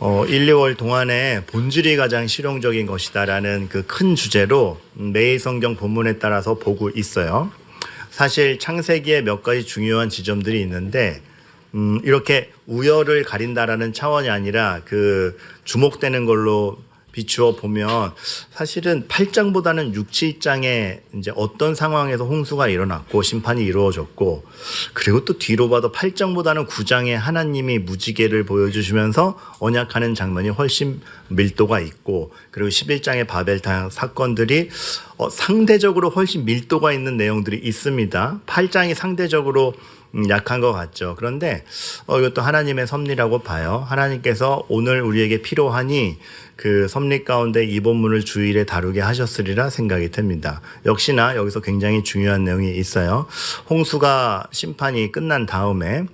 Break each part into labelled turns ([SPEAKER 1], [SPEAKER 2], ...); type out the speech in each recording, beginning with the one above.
[SPEAKER 1] 1, 2월 동안에 본질이 가장 실용적인 것이다라는 그 큰 주제로 매일 성경 본문에 따라서 보고 있어요. 사실 창세기에 몇 가지 중요한 지점들이 있는데 이렇게 우열을 가린다라는 차원이 아니라 그 주목되는 걸로 비추어 보면 사실은 8장보다는 6, 7장에 이제 어떤 상황에서 홍수가 일어났고 심판이 이루어졌고, 그리고 또 뒤로 봐도 8장보다는 9장에 하나님이 무지개를 보여주시면서 언약하는 장면이 훨씬 밀도가 있고, 그리고 11장의 바벨탑 사건들이 상대적으로 훨씬 밀도가 있는 내용들이 있습니다. 8장이 상대적으로 약한 것 같죠. 그런데 이것도 하나님의 섭리라고 봐요. 하나님께서 오늘 우리에게 필요하니 그 섭리 가운데 이 본문을 주일에 다루게 하셨으리라 생각이 듭니다. 역시나 여기서 굉장히 중요한 내용이 있어요. 홍수가 심판이 끝난 다음에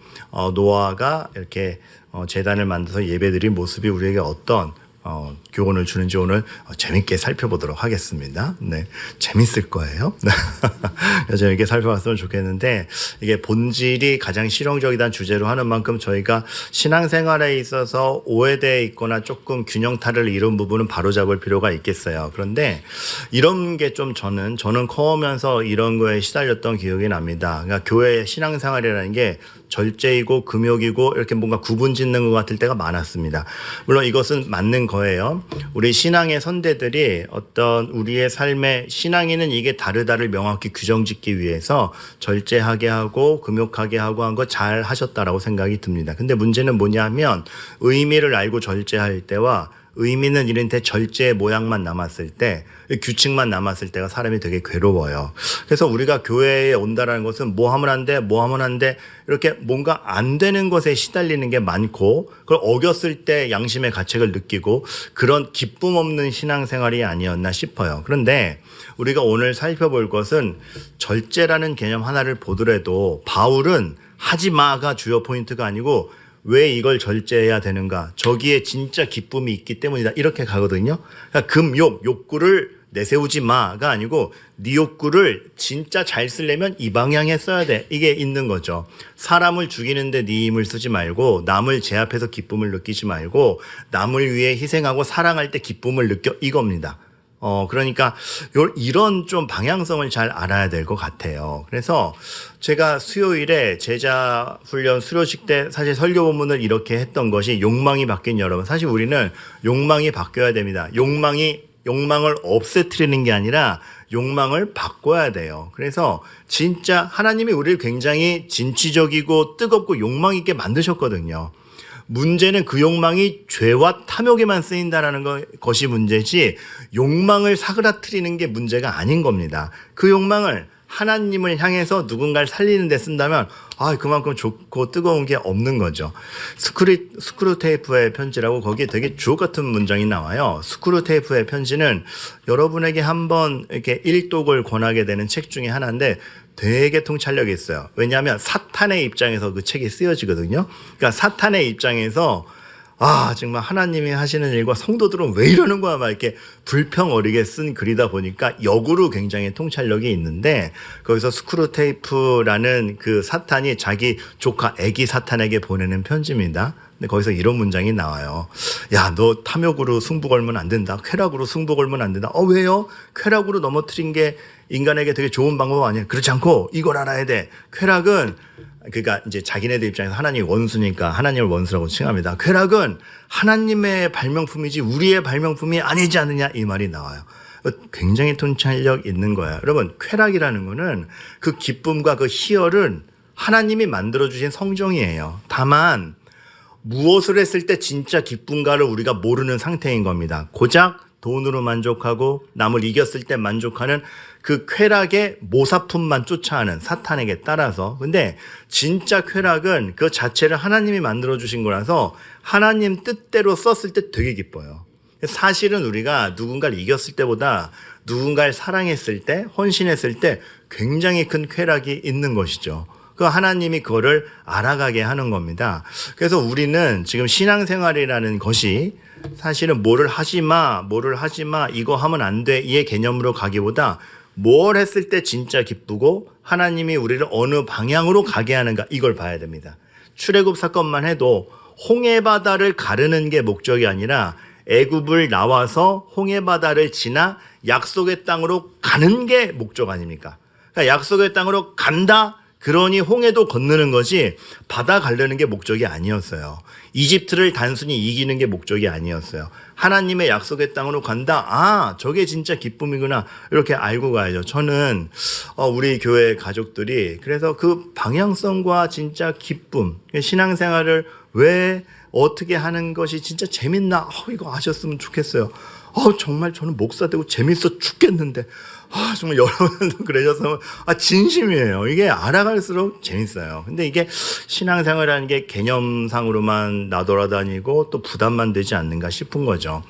[SPEAKER 1] 노아가 이렇게 제단을 만들어서 예배드린 모습이 우리에게 어떤 교훈을 주는지 오늘 재밌게 살펴보도록 하겠습니다. 네, 재밌을 거예요. 재밌게 살펴봤으면 좋겠는데, 이게 본질이 가장 실용적이다는 주제로 하는 만큼 저희가 신앙생활에 있어서 오해되어 있거나 조금 균형타를 이룬 부분은 바로잡을 필요가 있겠어요. 그런데 이런 게 좀 저는 커오면서 이런 거에 시달렸던 기억이 납니다. 그러니까 교회 신앙생활이라는 게 절제이고 금욕이고 이렇게 뭔가 구분 짓는 것 같을 때가 많았습니다. 물론 이것은 맞는 거예요. 우리 신앙의 선대들이 어떤 우리의 삶의 신앙인은 이게 다르다를 명확히 규정 짓기 위해서 절제하게 하고 금욕하게 하고 한 거 잘 하셨다라고 생각이 듭니다. 근데 문제는 뭐냐면 의미를 알고 절제할 때와 의미는 이런데 절제의 모양만 남았을 때, 규칙만 남았을 때가 사람이 되게 괴로워요. 그래서 우리가 교회에 온다라는 것은 뭐 하면 안 돼, 이렇게 뭔가 안 되는 것에 시달리는 게 많고, 그걸 어겼을 때 양심의 가책을 느끼고 그런 기쁨 없는 신앙생활이 아니었나 싶어요. 그런데 우리가 오늘 살펴볼 것은 절제라는 개념 하나를 보더라도 바울은 하지 마가 주요 포인트가 아니고 왜 이걸 절제해야 되는가? 저기에 진짜 기쁨이 있기 때문이다. 이렇게 가거든요. 그러니까 욕구를 내세우지 마가 아니고 네 욕구를 진짜 잘 쓰려면 이 방향에 써야 돼. 이게 있는 거죠. 사람을 죽이는데 네 힘을 쓰지 말고, 남을 제압해서 기쁨을 느끼지 말고, 남을 위해 희생하고 사랑할 때 기쁨을 느껴, 이겁니다. 그러니까 이런 좀 방향성을 잘 알아야 될 것 같아요. 그래서 제가 수요일에 제자 훈련 수료식 때 사실 설교 본문을 이렇게 했던 것이 욕망이 바뀐 여러분. 사실 우리는 욕망이 바뀌어야 됩니다. 욕망을 없애트리는 게 아니라 욕망을 바꿔야 돼요. 그래서 진짜 하나님이 우리를 굉장히 진취적이고 뜨겁고 욕망 있게 만드셨거든요. 문제는 그 욕망이 죄와 탐욕에만 쓰인다라는 것이 문제지, 욕망을 사그라뜨리는 게 문제가 아닌 겁니다. 그 욕망을 하나님을 향해서 누군가를 살리는 데 쓴다면 그만큼 좋고 뜨거운 게 없는 거죠. 스크루테이프의 편지라고 거기에 되게 주옥 같은 문장이 나와요. 스크루테이프의 편지는 여러분에게 한번 이렇게 일독을 권하게 되는 책 중에 하나인데 되게 통찰력이 있어요. 왜냐하면 사탄의 입장에서 그 책이 쓰여지거든요. 그러니까 사탄의 입장에서 정말 하나님이 하시는 일과 성도들은 왜 이러는 거야 막 이렇게 불평 어리게 쓴 글이다 보니까 역으로 굉장히 통찰력이 있는데, 거기서 스크루테이프라는 그 사탄이 자기 조카 애기 사탄에게 보내는 편지입니다. 근데 거기서 이런 문장이 나와요. 야, 너 탐욕으로 승부 걸면 안 된다. 쾌락으로 승부 걸면 안 된다. 왜요? 쾌락으로 넘어뜨린 게 인간에게 되게 좋은 방법 아니야. 그렇지 않고 이걸 알아야 돼. 쾌락은, 그러니까 이제 자기네들 입장에서 하나님이 원수니까 하나님을 원수라고 칭합니다. 쾌락은 하나님의 발명품이지 우리의 발명품이 아니지 않느냐, 이 말이 나와요. 굉장히 통찰력 있는 거예요. 여러분, 쾌락이라는 거는 그 기쁨과 그 희열은 하나님이 만들어주신 성정이에요. 다만 무엇을 했을 때 진짜 기쁨가를 우리가 모르는 상태인 겁니다. 고작 돈으로 만족하고 남을 이겼을 때 만족하는 그 쾌락의 모사품만 쫓아하는 사탄에게 따라서. 근데 진짜 쾌락은 그 자체를 하나님이 만들어주신 거라서 하나님 뜻대로 썼을 때 되게 기뻐요. 사실은 우리가 누군가를 이겼을 때보다 누군가를 사랑했을 때, 헌신했을 때 굉장히 큰 쾌락이 있는 것이죠. 그 하나님이 그거를 알아가게 하는 겁니다. 그래서 우리는 지금 신앙생활이라는 것이 사실은 뭐를 하지 마, 이거 하면 안 돼, 이 개념으로 가기보다 뭘 했을 때 진짜 기쁘고 하나님이 우리를 어느 방향으로 가게 하는가, 이걸 봐야 됩니다. 출애굽 사건만 해도 홍해바다를 가르는 게 목적이 아니라 애굽을 나와서 홍해바다를 지나 약속의 땅으로 가는 게 목적 아닙니까? 그러니까 약속의 땅으로 간다. 그러니 홍해도 건너는 것이 바다 가르는 게 목적이 아니었어요. 이집트를 단순히 이기는 게 목적이 아니었어요. 하나님의 약속의 땅으로 간다. 아, 저게 진짜 기쁨이구나. 이렇게 알고 가야죠. 저는 우리 교회 가족들이 그래서 그 방향성과 진짜 기쁨, 신앙생활을 왜 어떻게 하는 것이 진짜 재밌나? 이거 아셨으면 좋겠어요. 정말 저는 목사 되고 재밌어 죽겠는데. 정말 여러분도 그러셨으면, 진심이에요. 이게 알아갈수록 재밌어요. 근데 이게 신앙생활이라는 게 개념상으로만 나돌아다니고 또 부담만 되지 않는가 싶은 거죠.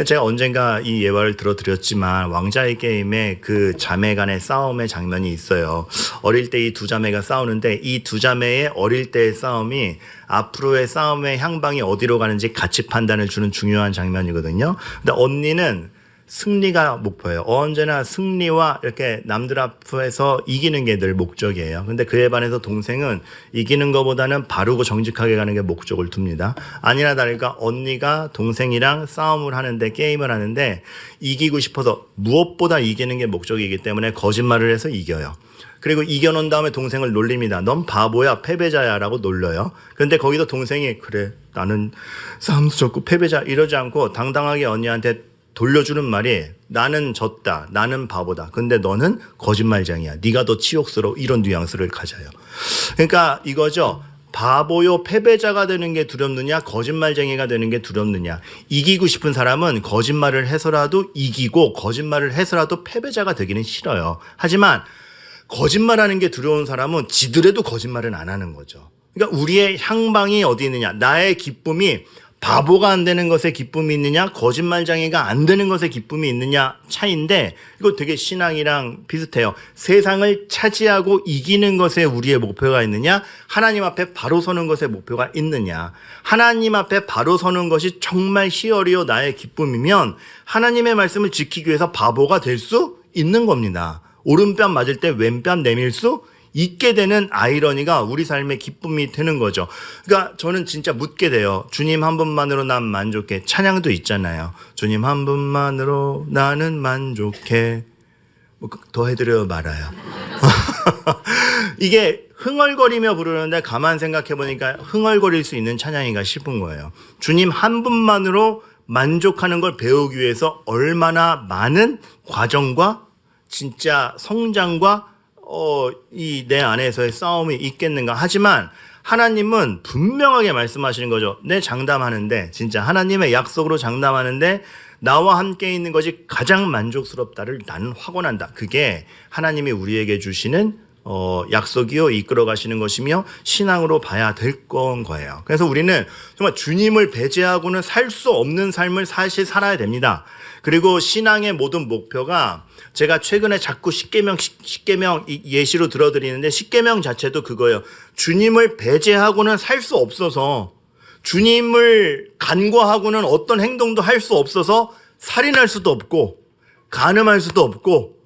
[SPEAKER 1] 제가 언젠가 이 예화를 들어드렸지만 왕자의 게임에 그 자매 간의 싸움의 장면이 있어요. 어릴 때 이 두 자매가 싸우는데 이 두 자매의 어릴 때의 싸움이 앞으로의 싸움의 향방이 어디로 가는지 가치 판단을 주는 중요한 장면이거든요. 근데 언니는 승리가 목표예요. 언제나 승리와 이렇게 남들 앞에서 이기는 게 늘 목적이에요. 근데 그에 반해서 동생은 이기는 것보다는 바르고 정직하게 가는 게 목적을 둡니다. 아니나 다를까 언니가 동생이랑 싸움을 하는데 게임을 하는데 이기고 싶어서 무엇보다 이기는 게 목적이기 때문에 거짓말을 해서 이겨요. 그리고 이겨놓은 다음에 동생을 놀립니다. 넌 바보야, 패배자야 라고 놀려요. 그런데 거기서 동생이 그래 나는 싸움도 졌고 패배자 이러지 않고 당당하게 언니한테 돌려주는 말이 나는 졌다. 나는 바보다. 근데 너는 거짓말쟁이야. 네가 더 치욕스러워. 이런 뉘앙스를 가져요. 그러니까 이거죠. 바보요 패배자가 되는 게 두렵느냐 거짓말쟁이가 되는 게 두렵느냐. 이기고 싶은 사람은 거짓말을 해서라도 이기고 거짓말을 해서라도 패배자가 되기는 싫어요. 하지만 거짓말하는 게 두려운 사람은 지들에도 거짓말은 안 하는 거죠. 그러니까 우리의 향방이 어디 있느냐. 나의 기쁨이 바보가 안 되는 것에 기쁨이 있느냐 거짓말쟁이가 안 되는 것에 기쁨이 있느냐 차이인데 이거 되게 신앙이랑 비슷해요. 세상을 차지하고 이기는 것에 우리의 목표가 있느냐 하나님 앞에 바로 서는 것에 목표가 있느냐. 하나님 앞에 바로 서는 것이 정말 희열이요 나의 기쁨이면 하나님의 말씀을 지키기 위해서 바보가 될 수 있는 겁니다. 오른뺨 맞을 때 왼뺨 내밀 수 있게 되는 아이러니가 우리 삶의 기쁨이 되는 거죠. 그러니까 저는 진짜 묻게 돼요. 주님 한 분만으로 난 만족해. 찬양도 있잖아요. 주님 한 분만으로 나는 만족해. 더 해드려 말아요. 이게 흥얼거리며 부르는데 가만 생각해 보니까 흥얼거릴 수 있는 찬양인가 싶은 거예요. 주님 한 분만으로 만족하는 걸 배우기 위해서 얼마나 많은 과정과 진짜 성장과 이 내 안에서의 싸움이 있겠는가. 하지만 하나님은 분명하게 말씀하시는 거죠. 내 장담하는데 진짜 하나님의 약속으로 장담하는데 나와 함께 있는 것이 가장 만족스럽다를 나는 확언한다. 그게 하나님이 우리에게 주시는 약속이요 이끌어 가시는 것이며 신앙으로 봐야 될 건 거예요. 그래서 우리는 정말 주님을 배제하고는 살 수 없는 삶을 사실 살아야 됩니다. 그리고 신앙의 모든 목표가 제가 최근에 자꾸 십계명 예시로 들어드리는데 십계명 자체도 그거예요. 주님을 배제하고는 살 수 없어서 주님을 간과하고는 어떤 행동도 할 수 없어서 살인할 수도 없고 간음할 수도 없고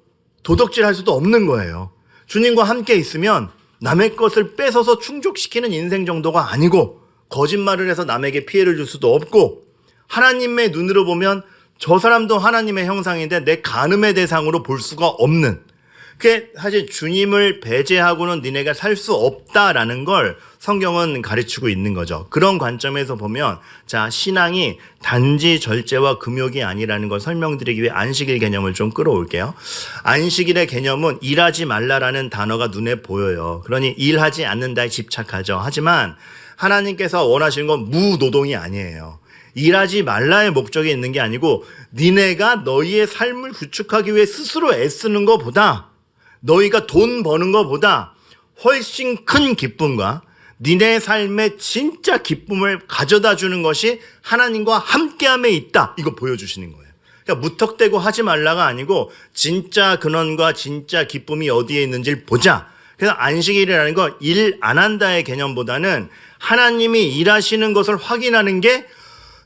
[SPEAKER 1] 도덕질할 수도 없는 거예요. 주님과 함께 있으면 남의 것을 뺏어서 충족시키는 인생 정도가 아니고 거짓말을 해서 남에게 피해를 줄 수도 없고 하나님의 눈으로 보면 저 사람도 하나님의 형상인데 내 간음의 대상으로 볼 수가 없는 그게 사실 주님을 배제하고는 니네가 살 수 없다라는 걸 성경은 가르치고 있는 거죠. 그런 관점에서 보면 자 신앙이 단지 절제와 금욕이 아니라는 걸 설명드리기 위해 안식일 개념을 좀 끌어올게요. 안식일의 개념은 일하지 말라라는 단어가 눈에 보여요. 그러니 일하지 않는다에 집착하죠. 하지만 하나님께서 원하시는 건 무노동이 아니에요. 일하지 말라의 목적이 있는 게 아니고 니네가 너희의 삶을 구축하기 위해 스스로 애쓰는 것보다 너희가 돈 버는 것보다 훨씬 큰 기쁨과 니네 삶의 진짜 기쁨을 가져다 주는 것이 하나님과 함께함에 있다. 이거 보여주시는 거예요. 그러니까 무턱대고 하지 말라가 아니고 진짜 근원과 진짜 기쁨이 어디에 있는지를 보자. 그래서 안식일이라는 거 일 안 한다의 개념보다는 하나님이 일하시는 것을 확인하는 게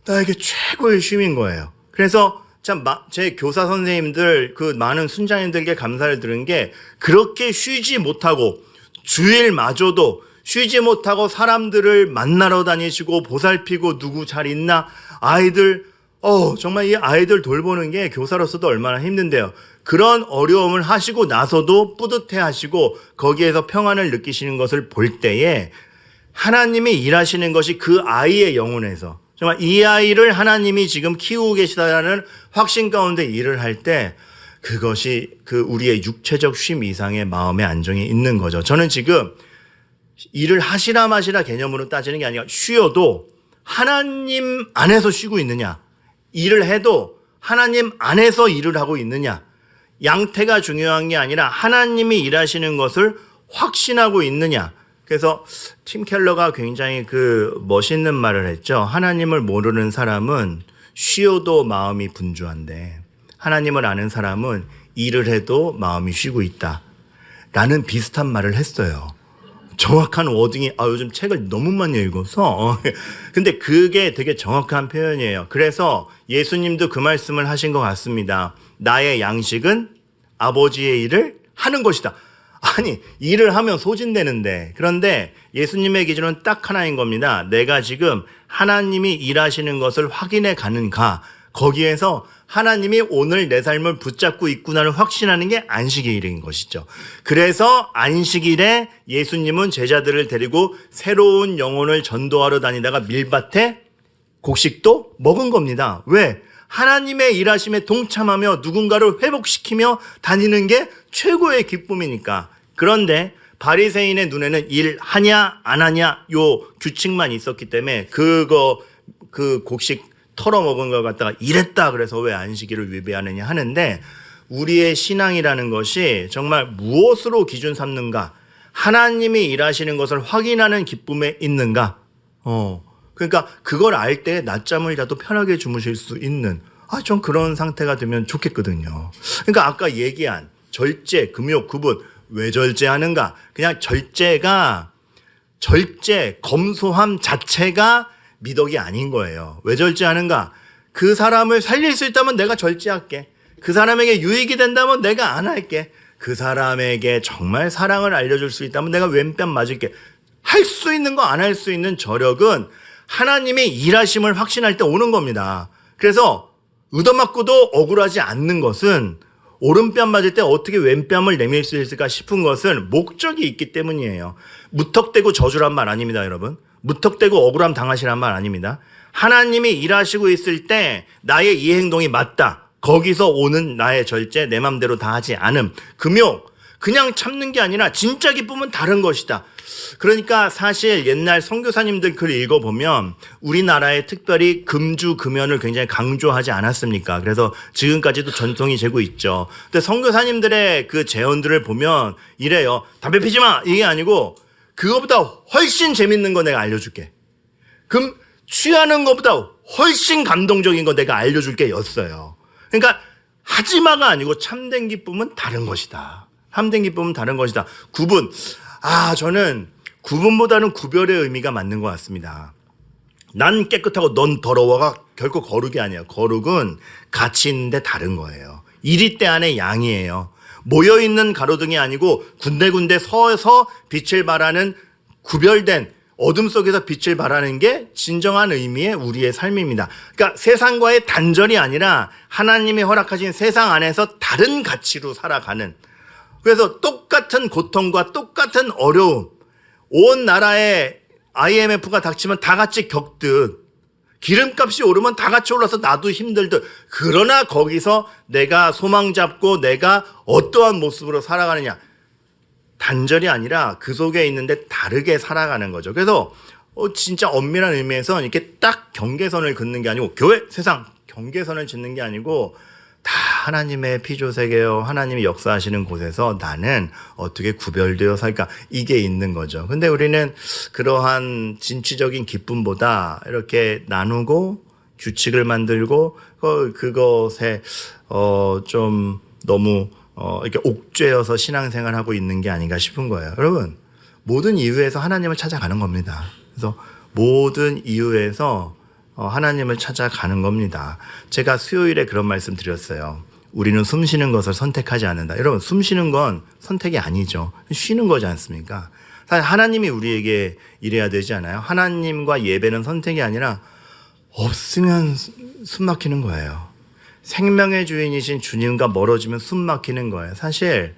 [SPEAKER 1] 나에게 최고의 쉼인 거예요. 그래서 참 제 교사 선생님들 그 많은 순장님들께 감사를 드린 게 그렇게 쉬지 못하고 주일마저도 쉬지 못하고 사람들을 만나러 다니시고 보살피고 누구 잘 있나 아이들 정말 이 아이들 돌보는 게 교사로서도 얼마나 힘든데요. 그런 어려움을 하시고 나서도 뿌듯해 하시고 거기에서 평안을 느끼시는 것을 볼 때에 하나님이 일하시는 것이 그 아이의 영혼에서 정말 이 아이를 하나님이 지금 키우고 계시다라는 확신 가운데 일을 할 때 그것이 그 우리의 육체적 쉼 이상의 마음의 안정이 있는 거죠. 저는 지금 일을 하시라 마시라 개념으로 따지는 게 아니라 쉬어도 하나님 안에서 쉬고 있느냐, 일을 해도 하나님 안에서 일을 하고 있느냐, 양태가 중요한 게 아니라 하나님이 일하시는 것을 확신하고 있느냐. 그래서 팀 켈러가 굉장히 멋있는 말을 했죠. 하나님을 모르는 사람은 쉬어도 마음이 분주한데 하나님을 아는 사람은 일을 해도 마음이 쉬고 있다 라는 비슷한 말을 했어요. 정확한 워딩이 요즘 책을 너무 많이 읽어서 근데 그게 되게 정확한 표현이에요. 그래서 예수님도 그 말씀을 하신 것 같습니다. 나의 양식은 아버지의 일을 하는 것이다. 아니, 일을 하면 소진되는데, 그런데 예수님의 기준은 딱 하나인 겁니다. 내가 지금 하나님이 일하시는 것을 확인해 가는가, 거기에서 하나님이 오늘 내 삶을 붙잡고 있구나를 확신하는 게 안식의 일인 것이죠. 그래서 안식일에 예수님은 제자들을 데리고 새로운 영혼을 전도하러 다니다가 밀밭에 곡식도 먹은 겁니다. 왜? 하나님의 일하심에 동참하며 누군가를 회복시키며 다니는 게 최고의 기쁨이니까. 그런데 바리새인의 눈에는 일하냐 안 하냐 요 규칙만 있었기 때문에 그 곡식 털어먹은 걸 갖다가 일했다 그래서 왜 안식일을 위배하느냐 하는데, 우리의 신앙이라는 것이 정말 무엇으로 기준 삼는가, 하나님이 일하시는 것을 확인하는 기쁨에 있는가. 그러니까 그걸 알 때 낮잠을 자도 편하게 주무실 수 있는 좀 그런 상태가 되면 좋겠거든요. 그러니까 아까 얘기한 절제, 금요, 구분, 왜 절제하는가? 그냥 절제, 검소함 자체가 미덕이 아닌 거예요. 왜 절제하는가? 그 사람을 살릴 수 있다면 내가 절제할게. 그 사람에게 유익이 된다면 내가 안 할게. 그 사람에게 정말 사랑을 알려줄 수 있다면 내가 왼뺨 맞을게. 할 수 있는 거 안 할 수 있는 저력은 하나님의 일하심을 확신할 때 오는 겁니다. 그래서 얻어맞고도 억울하지 않는 것은, 오른뺨 맞을 때 어떻게 왼뺨을 내밀 수 있을까 싶은 것은 목적이 있기 때문이에요. 무턱대고 저주란 말 아닙니다, 여러분. 무턱대고 억울함 당하시란 말 아닙니다. 하나님이 일하시고 있을 때 나의 이 행동이 맞다, 거기서 오는 나의 절제, 내 맘대로 다 하지 않음, 금요, 그냥 참는 게 아니라 진짜 기쁨은 다른 것이다. 그러니까 사실 옛날 선교사님들 글 읽어보면 우리나라에 특별히 금주 금연을 굉장히 강조하지 않았습니까? 그래서 지금까지도 전통이 되고 있죠. 근데 선교사님들의 그 제언들을 보면 이래요. 담배 피지 마! 이게 아니고 그거보다 훨씬 재밌는 거 내가 알려줄게. 그럼 취하는 것보다 훨씬 감동적인 거 내가 알려줄게 였어요. 그러니까 하지마가 아니고 참된 기쁨은 다른 것이다. 참된 기쁨은 다른 것이다. 구분. 저는 구분보다는 구별의 의미가 맞는 것 같습니다. 난 깨끗하고 넌 더러워가 결코 거룩이 아니에요. 거룩은 가치 있는데 다른 거예요. 이리 때 안에 양이에요. 모여있는 가로등이 아니고 군데군데 서서 빛을 발하는 구별된 어둠 속에서 빛을 발하는 게 진정한 의미의 우리의 삶입니다. 그러니까 세상과의 단절이 아니라 하나님이 허락하신 세상 안에서 다른 가치로 살아가는, 그래서 똑같은 고통과 똑같은 어려움, 온 나라에 IMF가 닥치면 다 같이 겪듯, 기름값이 오르면 다 같이 올라서 나도 힘들듯, 그러나 거기서 내가 소망 잡고 내가 어떠한 모습으로 살아가느냐, 단절이 아니라 그 속에 있는데 다르게 살아가는 거죠. 그래서 진짜 엄밀한 의미에서 이렇게 딱 경계선을 긋는 게 아니고, 교회, 세상 경계선을 짓는 게 아니고 다 하나님의 피조세계요, 하나님이 역사하시는 곳에서 나는 어떻게 구별되어 살까, 이게 있는 거죠. 근데 우리는 그러한 진취적인 기쁨보다 이렇게 나누고 규칙을 만들고 그것에 좀 너무 이렇게 옥죄어서 신앙생활하고 있는 게 아닌가 싶은 거예요. 여러분, 모든 이유에서 하나님을 찾아가는 겁니다. 그래서 모든 이유에서 하나님을 찾아가는 겁니다. 제가 수요일에 그런 말씀 드렸어요. 우리는 숨 쉬는 것을 선택하지 않는다. 여러분, 숨 쉬는 건 선택이 아니죠. 쉬는 거지 않습니까? 사실 하나님이 우리에게 이래야 되지 않아요? 하나님과 예배는 선택이 아니라 없으면 숨 막히는 거예요. 생명의 주인이신 주님과 멀어지면 숨 막히는 거예요. 사실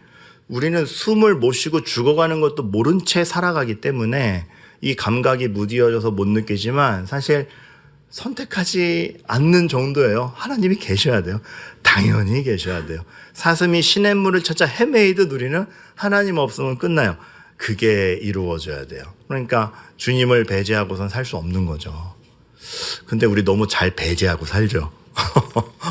[SPEAKER 1] 우리는 숨을 못 쉬고 죽어가는 것도 모른 채 살아가기 때문에 이 감각이 무디어져서 못 느끼지만 사실 선택하지 않는 정도예요. 하나님이 계셔야 돼요. 당연히 계셔야 돼요. 사슴이 시냇물을 찾아 헤매이듯 우리는 하나님 없으면 끝나요. 그게 이루어져야 돼요. 그러니까 주님을 배제하고선 살 수 없는 거죠. 근데 우리 너무 잘 배제하고 살죠.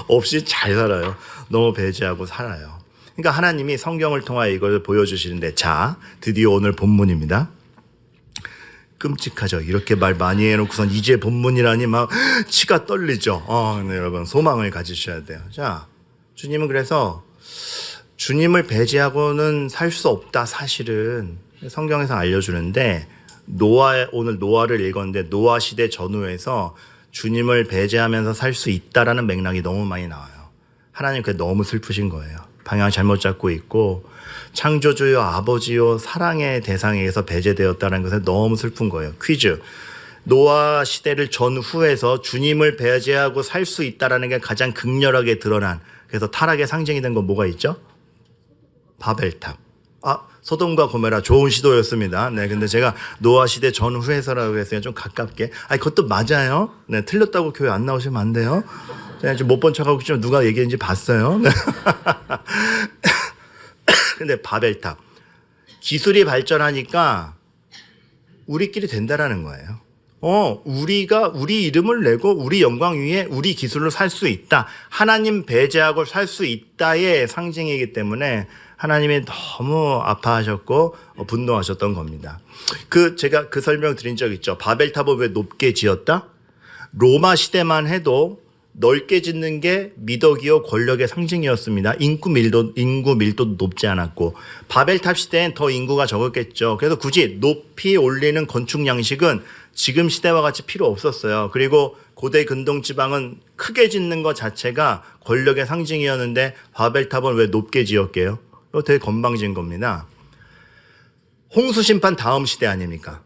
[SPEAKER 1] 없이 잘 살아요. 너무 배제하고 살아요. 그러니까 하나님이 성경을 통하여 이걸 보여주시는데, 자, 드디어 오늘 본문입니다. 끔찍하죠. 이렇게 말 많이 해놓고선 이제 본문이라니 막 치가 떨리죠. 네, 여러분 소망을 가지셔야 돼요. 자, 주님은 그래서 주님을 배제하고는 살 수 없다 사실은 성경에서 알려주는데, 오늘 노아를 읽었는데 노아 시대 전후에서 주님을 배제하면서 살 수 있다라는 맥락이 너무 많이 나와요. 하나님 그게 너무 슬프신 거예요. 방향 잘못 잡고 있고 창조주요 아버지요 사랑의 대상에 의해서 배제되었다는 것에 너무 슬픈 거예요. 퀴즈. 노아 시대를 전후해서 주님을 배제하고 살 수 있다라는 게 가장 극렬하게 드러난, 그래서 타락의 상징이 된 건 뭐가 있죠? 바벨탑. 소돔과 고메라 좋은 시도였습니다. 네, 근데 제가 노아 시대 전후해서라고 했으니까 좀 가깝게. 그것도 맞아요. 네, 틀렸다고 교회 안 나오시면 안 돼요. 제가 지금 못 본 척하고 좀 누가 얘기했는지 봤어요. 네. 근데 바벨탑. 기술이 발전하니까 우리끼리 된다라는 거예요. 우리가 우리 이름을 내고 우리 영광 위에 우리 기술로 살 수 있다. 하나님 배제하고 살 수 있다의 상징이기 때문에 하나님이 너무 아파하셨고 분노하셨던 겁니다. 제가 그 설명 드린 적 있죠. 바벨탑을 왜 높게 지었다? 로마 시대만 해도 넓게 짓는 게 미덕이요 권력의 상징이었습니다. 인구 밀도도 높지 않았고, 바벨탑 시대엔 더 인구가 적었겠죠. 그래서 굳이 높이 올리는 건축 양식은 지금 시대와 같이 필요 없었어요. 그리고 고대 근동 지방은 크게 짓는 것 자체가 권력의 상징이었는데 바벨탑은 왜 높게 지었게요? 이거 되게 건방진 겁니다. 홍수 심판 다음 시대 아닙니까?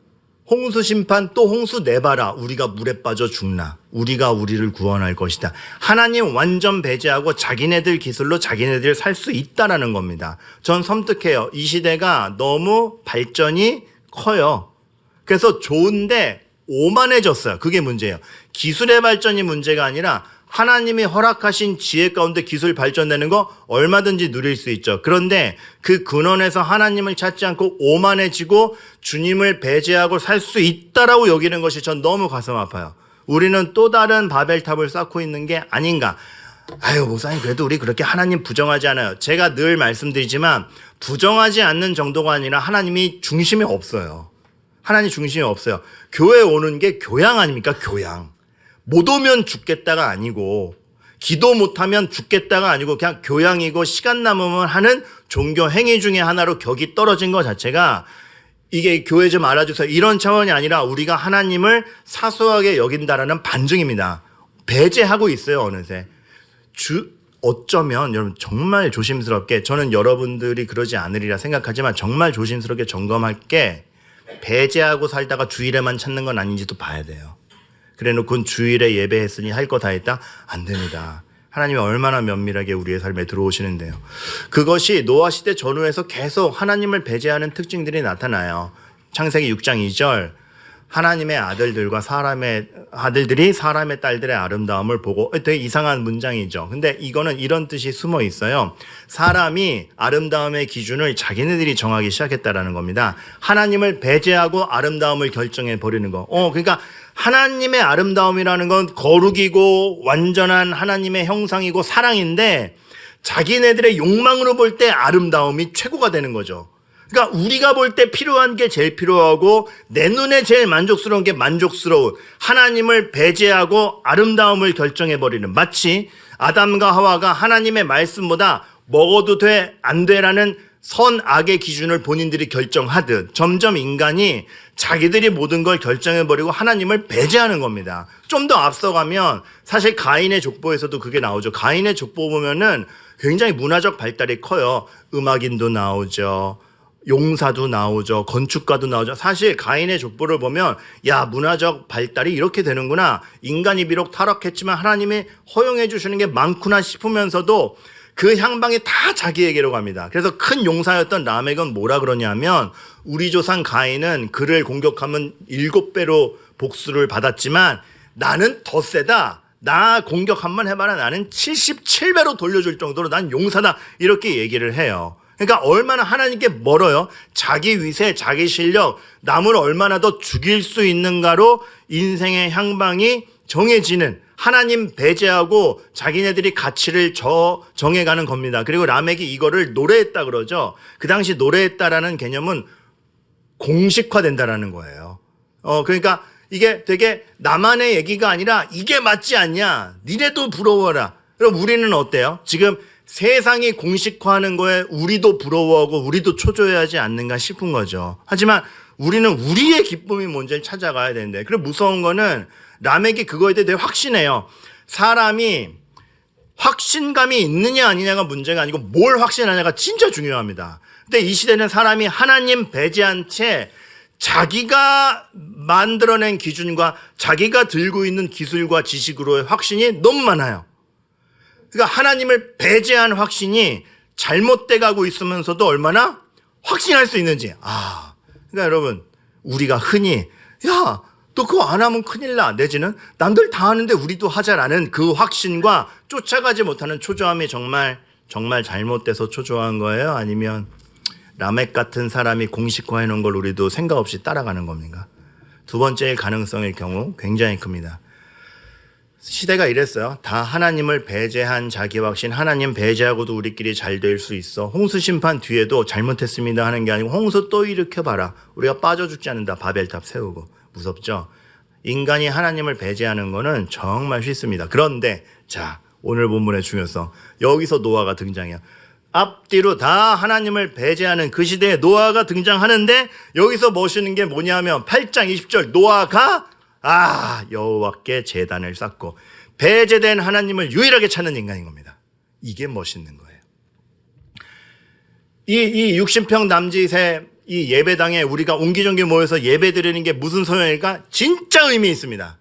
[SPEAKER 1] 홍수 심판 또 홍수 내봐라. 우리가 물에 빠져 죽나. 우리가 우리를 구원할 것이다. 하나님 완전 배제하고 자기네들 기술로 자기네들 살 수 있다라는 겁니다. 전 섬뜩해요. 이 시대가 너무 발전이 커요. 그래서 좋은데 오만해졌어요. 그게 문제예요. 기술의 발전이 문제가 아니라 하나님이 허락하신 지혜 가운데 기술 발전되는 거 얼마든지 누릴 수 있죠. 그런데 그 근원에서 하나님을 찾지 않고 오만해지고 주님을 배제하고 살 수 있다라고 여기는 것이 전 너무 가슴 아파요. 우리는 또 다른 바벨탑을 쌓고 있는 게 아닌가. 목사님 그래도 우리 그렇게 하나님 부정하지 않아요. 제가 늘 말씀드리지만 부정하지 않는 정도가 아니라 하나님이 중심에 없어요. 하나님 중심이 없어요. 교회 오는 게 교양 아닙니까? 교양. 못 오면 죽겠다가 아니고, 기도 못하면 죽겠다가 아니고 그냥 교양이고 시간 남으면 하는 종교 행위 중에 하나로 격이 떨어진 것 자체가, 이게 교회 좀 알아주세요. 이런 차원이 아니라 우리가 하나님을 사소하게 여긴다라는 반증입니다. 배제하고 있어요, 어느새. 어쩌면 여러분 정말 조심스럽게, 저는 여러분들이 그러지 않으리라 생각하지만 정말 조심스럽게 점검할 게, 배제하고 살다가 주일에만 찾는 건 아닌지도 봐야 돼요. 그래놓고 주일에 예배했으니 할 거 다 했다? 안 됩니다. 하나님이 얼마나 면밀하게 우리의 삶에 들어오시는데요. 그것이 노아 시대 전후에서 계속 하나님을 배제하는 특징들이 나타나요. 창세기 6장 2절, 하나님의 아들들이 사람의 딸들의 아름다움을 보고, 되게 이상한 문장이죠. 근데 이거는 이런 뜻이 숨어 있어요. 사람이 아름다움의 기준을 자기네들이 정하기 시작했다라는 겁니다. 하나님을 배제하고 아름다움을 결정해 버리는 거. 그러니까 하나님의 아름다움이라는 건 거룩이고 완전한 하나님의 형상이고 사랑인데, 자기네들의 욕망으로 볼 때 아름다움이 최고가 되는 거죠. 그러니까 우리가 볼 때 필요한 게 제일 필요하고 내 눈에 제일 만족스러운 게 만족스러운, 하나님을 배제하고 아름다움을 결정해버리는, 마치 아담과 하와가 하나님의 말씀보다 먹어도 돼, 안 돼라는 선악의 기준을 본인들이 결정하듯 점점 인간이 자기들이 모든 걸 결정해버리고 하나님을 배제하는 겁니다. 좀 더 앞서가면 사실 가인의 족보에서도 그게 나오죠. 가인의 족보 보면은 굉장히 문화적 발달이 커요. 음악인도 나오죠. 용사도 나오죠. 건축가도 나오죠. 사실 가인의 족보를 보면 야, 문화적 발달이 이렇게 되는구나. 인간이 비록 타락했지만 하나님이 허용해 주시는 게 많구나 싶으면서도 그 향방이 다 자기에게로 갑니다. 그래서 큰 용사였던 라멕은 뭐라 그러냐면 우리 조상 가인은 그를 공격하면 7배로 복수를 받았지만 나는 더 세다. 나 공격 한번 해봐라. 나는 77배로 돌려줄 정도로 난 용사다. 이렇게 얘기를 해요. 그러니까 얼마나 하나님께 멀어요. 자기 위세, 자기 실력, 남을 얼마나 더 죽일 수 있는가로 인생의 향방이 정해지는, 하나님 배제하고 자기네들이 가치를 정해가는 겁니다. 그리고 라멕이 이거를 노래했다 그러죠. 그 당시 노래했다라는 개념은 공식화된다라는 거예요. 그러니까 이게 되게 나만의 얘기가 아니라 이게 맞지 않냐? 니네도 부러워라. 그럼 우리는 어때요? 지금 세상이 공식화하는 거에 우리도 부러워하고 우리도 초조해하지 않는가 싶은 거죠. 하지만 우리는 우리의 기쁨이 뭔지를 찾아가야 되는데, 그리고 무서운 거는 라멕이 그거에 대해 되게 확신해요. 사람이 확신감이 있느냐 아니냐가 문제가 아니고 뭘 확신하냐가 진짜 중요합니다. 근데 이 시대는 사람이 하나님 배제한 채 자기가 만들어낸 기준과 자기가 들고 있는 기술과 지식으로의 확신이 너무 많아요. 그러니까 하나님을 배제한 확신이 잘못돼 가고 있으면서도 얼마나 확신할 수 있는지. 그러니까 여러분, 우리가 흔히 야, 너 그거 안 하면 큰일 나. 내지는 남들 다 하는데 우리도 하자라는 그 확신과 쫓아가지 못하는 초조함이 정말 잘못돼서 초조한 거예요? 아니면 라멕 같은 사람이 공식화해 놓은 걸 우리도 생각 없이 따라가는 겁니까? 두 번째의 가능성일 경우 굉장히 큽니다. 시대가 이랬어요. 다 하나님을 배제한 자기 확신, 하나님 배제하고도 우리끼리 잘 될 수 있어. 홍수 심판 뒤에도 잘못했습니다 하는 게 아니고 홍수 또 일으켜봐라. 우리가 빠져 죽지 않는다. 바벨탑 세우고. 무섭죠? 인간이 하나님을 배제하는 거는 정말 쉽습니다. 그런데 자, 오늘 본문의 중요성. 여기서 노아가 등장해요. 앞뒤로 다 하나님을 배제하는 그 시대에 노아가 등장하는데 여기서 멋있는 게 뭐냐면 8장 20절 노아가 여호와께 제단을 쌓고 배제된 하나님을 유일하게 찾는 인간인 겁니다. 이게 멋있는 거예요. 이 60평 남짓의 이 예배당에 우리가 옹기종기 모여서 예배 드리는 게 무슨 소용일까? 진짜 의미 있습니다.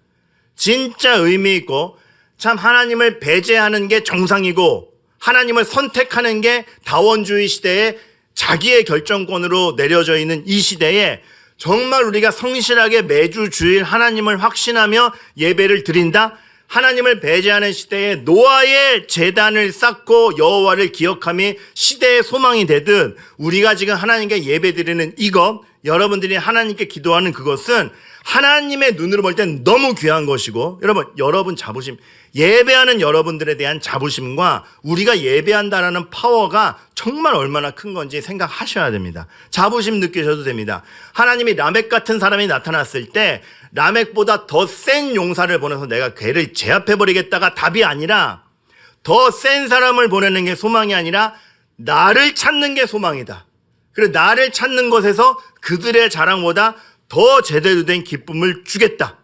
[SPEAKER 1] 진짜 의미 있고 참 하나님을 배제하는 게 정상이고 하나님을 선택하는 게 다원주의 시대에 자기의 결정권으로 내려져 있는 이 시대에 정말 우리가 성실하게 매주 주일 하나님을 확신하며 예배를 드린다? 하나님을 배제하는 시대에 노아의 제단을 쌓고 여호와를 기억함이 시대의 소망이 되듯 우리가 지금 하나님께 예배 드리는 이것, 여러분들이 하나님께 기도하는 그것은 하나님의 눈으로 볼 땐 너무 귀한 것이고 여러분 자부심, 예배하는 여러분들에 대한 자부심과 우리가 예배한다라는 파워가 정말 얼마나 큰 건지 생각하셔야 됩니다. 자부심 느끼셔도 됩니다. 하나님이 라멕 같은 사람이 나타났을 때 라멕보다 더 센 용사를 보내서 내가 걔를 제압해버리겠다가 답이 아니라 더 센 사람을 보내는 게 소망이 아니라 나를 찾는 게 소망이다. 그리고 나를 찾는 것에서 그들의 자랑보다 더 제대로 된 기쁨을 주겠다.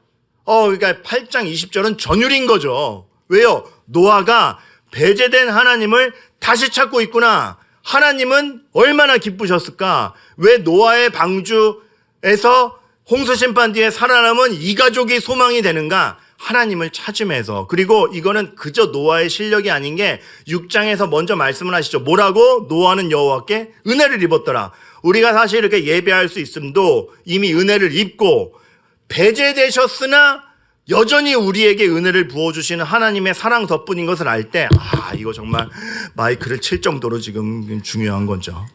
[SPEAKER 1] 그러니까 8장 20절은 전율인 거죠. 왜요? 노아가 배제된 하나님을 다시 찾고 있구나. 하나님은 얼마나 기쁘셨을까? 왜 노아의 방주에서 홍수 심판 뒤에 살아남은 이 가족이 소망이 되는가? 하나님을 찾으면서. 그리고 이거는 그저 노아의 실력이 아닌 게 6장에서 먼저 말씀을 하시죠. 뭐라고? 노아는 여호와께 은혜를 입었더라. 우리가 사실 이렇게 예배할 수 있음도 이미 은혜를 입고 배제되셨으나 여전히 우리에게 은혜를 부어주시는 하나님의 사랑 덕분인 것을 알 때 이거 정말 마이크를 칠 정도로 지금 중요한 거죠.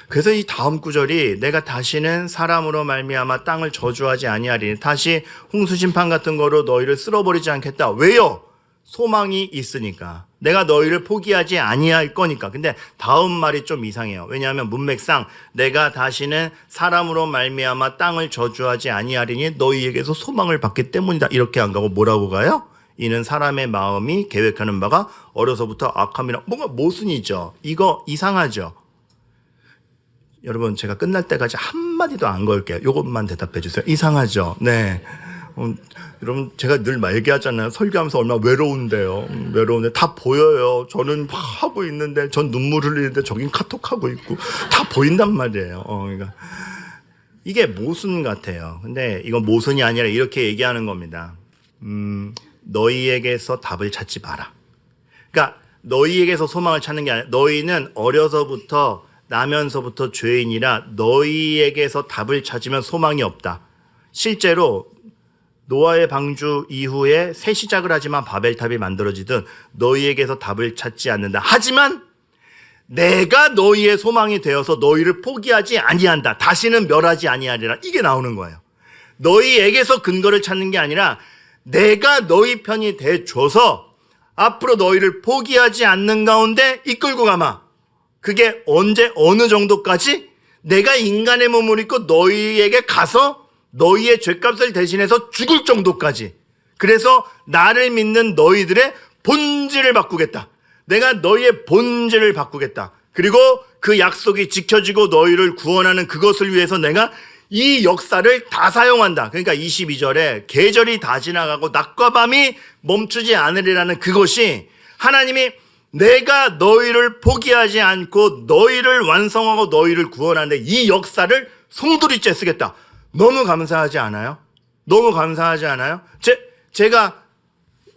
[SPEAKER 1] 그래서 이 다음 구절이 내가 다시는 사람으로 말미암아 땅을 저주하지 아니하리니 다시 홍수심판 같은 거로 너희를 쓸어버리지 않겠다. 왜요? 소망이 있으니까. 내가 너희를 포기하지 아니할 거니까. 근데 다음 말이 좀 이상해요. 왜냐하면 문맥상 내가 다시는 사람으로 말미암아 땅을 저주하지 아니하리니 너희에게서 소망을 받기 때문이다. 이렇게 안 가고 뭐라고 가요? 이는 사람의 마음이 계획하는 바가 어려서부터 악함이라. 뭔가 모순이죠. 이거 이상하죠. 여러분 제가 끝날 때까지 한마디도 안 걸게요. 이것만 대답해 주세요. 이상하죠? 네. 여러분 제가 늘 얘기하잖아요. 설교하면서 얼마나 외로운데요. 외로운데 다 보여요. 저는 하고 있는데 전 눈물 흘리는데 저긴 카톡하고 있고 다 보인단 말이에요. 그러니까 이게 모순 같아요. 근데 이건 모순이 아니라 이렇게 얘기하는 겁니다. 너희에게서 답을 찾지 마라. 그러니까 너희에게서 소망을 찾는 게 아니라 너희는 어려서부터 나면서부터 죄인이라 너희에게서 답을 찾으면 소망이 없다. 실제로 노아의 방주 이후에 새 시작을 하지만 바벨탑이 만들어지든 너희에게서 답을 찾지 않는다. 하지만 내가 너희의 소망이 되어서 너희를 포기하지 아니한다. 다시는 멸하지 아니하리라. 이게 나오는 거예요. 너희에게서 근거를 찾는 게 아니라 내가 너희 편이 돼줘서 앞으로 너희를 포기하지 않는 가운데 이끌고 가마. 그게 언제 어느 정도까지? 내가 인간의 몸을 입고 너희에게 가서 너희의 죄값을 대신해서 죽을 정도까지. 그래서 나를 믿는 너희들의 본질을 바꾸겠다. 내가 너희의 본질을 바꾸겠다. 그리고 그 약속이 지켜지고 너희를 구원하는 그것을 위해서 내가 이 역사를 다 사용한다. 그러니까 22절에 계절이 다 지나가고 낮과 밤이 멈추지 않으리라는 그것이 하나님이 내가 너희를 포기하지 않고 너희를 완성하고 너희를 구원하는데 이 역사를 송두리째 쓰겠다. 너무 감사하지 않아요? 너무 감사하지 않아요? 제가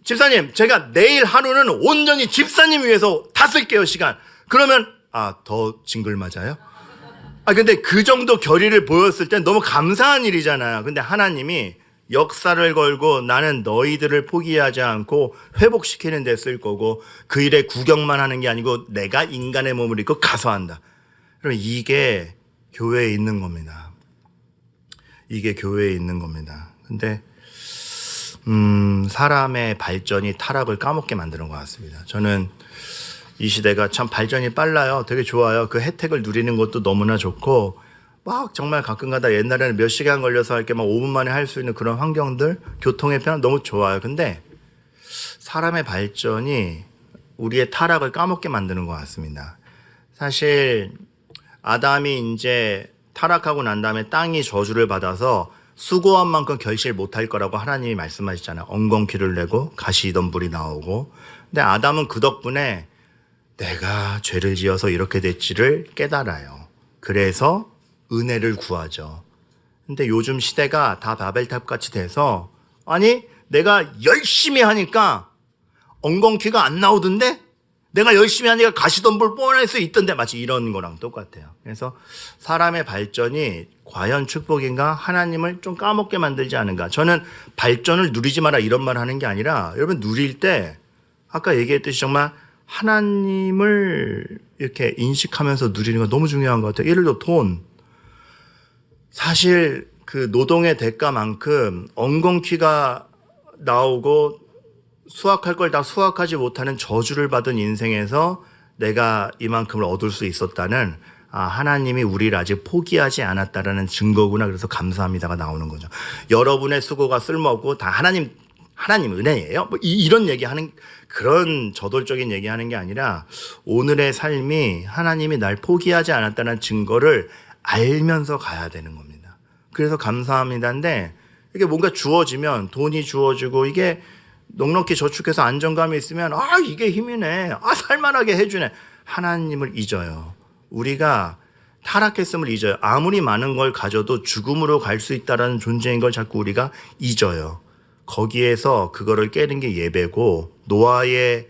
[SPEAKER 1] 집사님, 제가 내일 하루는 온전히 집사님 위해서 다 쓸게요, 시간. 그러면 더 징글 맞아요? 근데 그 정도 결의를 보였을 땐 너무 감사한 일이잖아요. 근데 하나님이 역사를 걸고 나는 너희들을 포기하지 않고 회복시키는 데 쓸 거고 그 일에 구경만 하는 게 아니고 내가 인간의 몸을 입고 가서 한다. 그럼 이게 교회에 있는 겁니다. 이게 교회에 있는 겁니다. 근데 사람의 발전이 타락을 까먹게 만드는 것 같습니다. 저는 이 시대가 참 발전이 빨라요. 되게 좋아요. 그 혜택을 누리는 것도 너무나 좋고 막 정말 가끔가다 옛날에는 몇 시간 걸려서 할 게 막 5분 만에 할 수 있는 그런 환경들, 교통의 편은 너무 좋아요. 근데 사람의 발전이 우리의 타락을 까먹게 만드는 것 같습니다. 사실 아담이 이제 타락하고 난 다음에 땅이 저주를 받아서 수고한 만큼 결실 못할 거라고 하나님이 말씀하셨잖아요. 엉겅퀴를 내고 가시덤불이 나오고. 근데 아담은 그 덕분에 내가 죄를 지어서 이렇게 됐지를 깨달아요. 그래서 은혜를 구하죠. 근데 요즘 시대가 다 바벨탑 같이 돼서 아니 내가 열심히 하니까 엉겅퀴가 안 나오던데 내가 열심히 하니까 가시덤불 뻔할 수 있던데 마치 이런 거랑 똑같아요. 그래서 사람의 발전이 과연 축복인가? 하나님을 좀 까먹게 만들지 않은가? 저는 발전을 누리지 마라 이런 말 하는 게 아니라 여러분 누릴 때 아까 얘기했듯이 정말 하나님을 이렇게 인식하면서 누리는 거 너무 중요한 것 같아요. 예를 들어 돈. 사실 그 노동의 대가만큼 엉겅퀴가 나오고 수확할 걸 다 수확하지 못하는 저주를 받은 인생에서 내가 이만큼을 얻을 수 있었다는 하나님이 우리를 아직 포기하지 않았다라는 증거구나. 그래서 감사합니다가 나오는 거죠. 여러분의 수고가 쓸모없고 다 하나님 은혜예요. 뭐 이런 얘기하는 그런 저돌적인 얘기하는 게 아니라 오늘의 삶이 하나님이 날 포기하지 않았다는 증거를 알면서 가야 되는 겁니다. 그래서 감사합니다인데 이게 뭔가 주어지면 돈이 주어지고 이게 넉넉히 저축해서 안정감이 있으면 이게 힘이네. 살만하게 해주네. 하나님을 잊어요. 우리가 타락했음을 잊어요. 아무리 많은 걸 가져도 죽음으로 갈 수 있다는 존재인 걸 자꾸 우리가 잊어요. 거기에서 그거를 깨는 게 예배고 노아의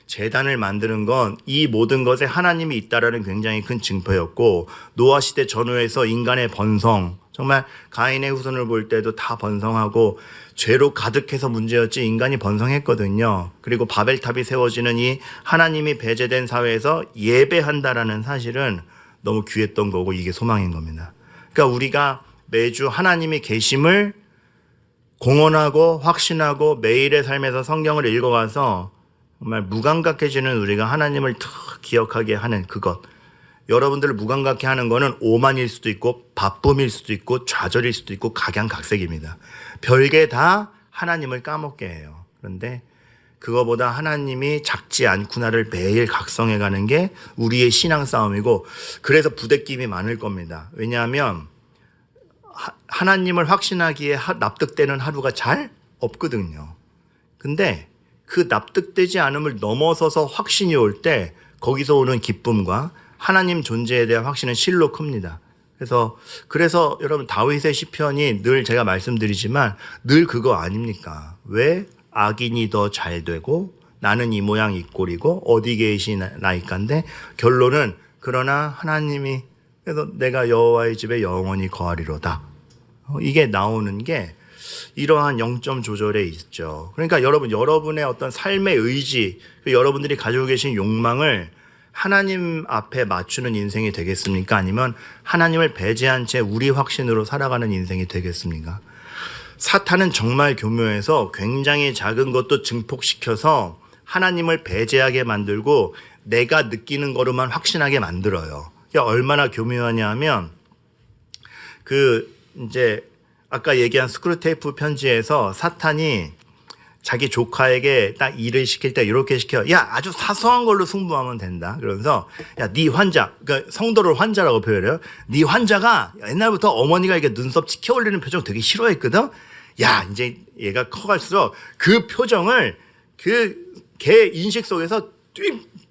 [SPEAKER 1] 제단을 만드는 건 이 모든 것에 하나님이 있다라는 굉장히 큰 증거였고 노아 시대 전후에서 인간의 번성 정말 가인의 후손을 볼 때도 다 번성하고 죄로 가득해서 문제였지 인간이 번성했거든요. 그리고 바벨탑이 세워지는 이 하나님이 배제된 사회에서 예배한다라는 사실은 너무 귀했던 거고 이게 소망인 겁니다. 그러니까 우리가 매주 하나님이 계심을 공언하고 확신하고 매일의 삶에서 성경을 읽어가서 정말 무감각해지는 우리가 하나님을 더 기억하게 하는 그것. 여러분들을 무감각해 하는 거는 오만일 수도 있고 바쁨일 수도 있고 좌절일 수도 있고 각양각색입니다. 별게 다 하나님을 까먹게 해요. 그런데 그거보다 하나님이 작지 않구나를 매일 각성해가는 게 우리의 신앙 싸움이고 그래서 부대낌이 많을 겁니다. 왜냐하면 하나님을 확신하기에 납득되는 하루가 잘 없거든요. 근데 그 납득되지 않음을 넘어서서 확신이 올 때 거기서 오는 기쁨과 하나님 존재에 대한 확신은 실로 큽니다. 그래서 여러분 다윗의 시편이 늘 제가 말씀드리지만 늘 그거 아닙니까? 왜 악인이 더 잘 되고 나는 이 모양 이 꼴이고 어디 계시나이까인데 결론은 그러나 하나님이 그래서 내가 여호와의 집에 영원히 거하리로다. 이게 나오는 게 이러한 영점 조절에 있죠. 그러니까 여러분의 어떤 삶의 의지, 여러분들이 가지고 계신 욕망을 하나님 앞에 맞추는 인생이 되겠습니까? 아니면 하나님을 배제한 채 우리 확신으로 살아가는 인생이 되겠습니까? 사탄은 정말 교묘해서 굉장히 작은 것도 증폭시켜서 하나님을 배제하게 만들고 내가 느끼는 거로만 확신하게 만들어요. 얼마나 교묘하냐 하면 이제 아까 얘기한 스크루테이프 편지에서 사탄이 자기 조카에게 딱 일을 시킬 때 이렇게 시켜. 야, 아주 사소한 걸로 승부하면 된다. 그러면서 야, 네 환자, 그러니까 성도를 환자라고 표현해요. 네 환자가 옛날부터 어머니가 이렇게 눈썹 치켜 올리는 표정 되게 싫어했거든. 야, 이제 얘가 커갈수록 그 표정을 걔 인식 속에서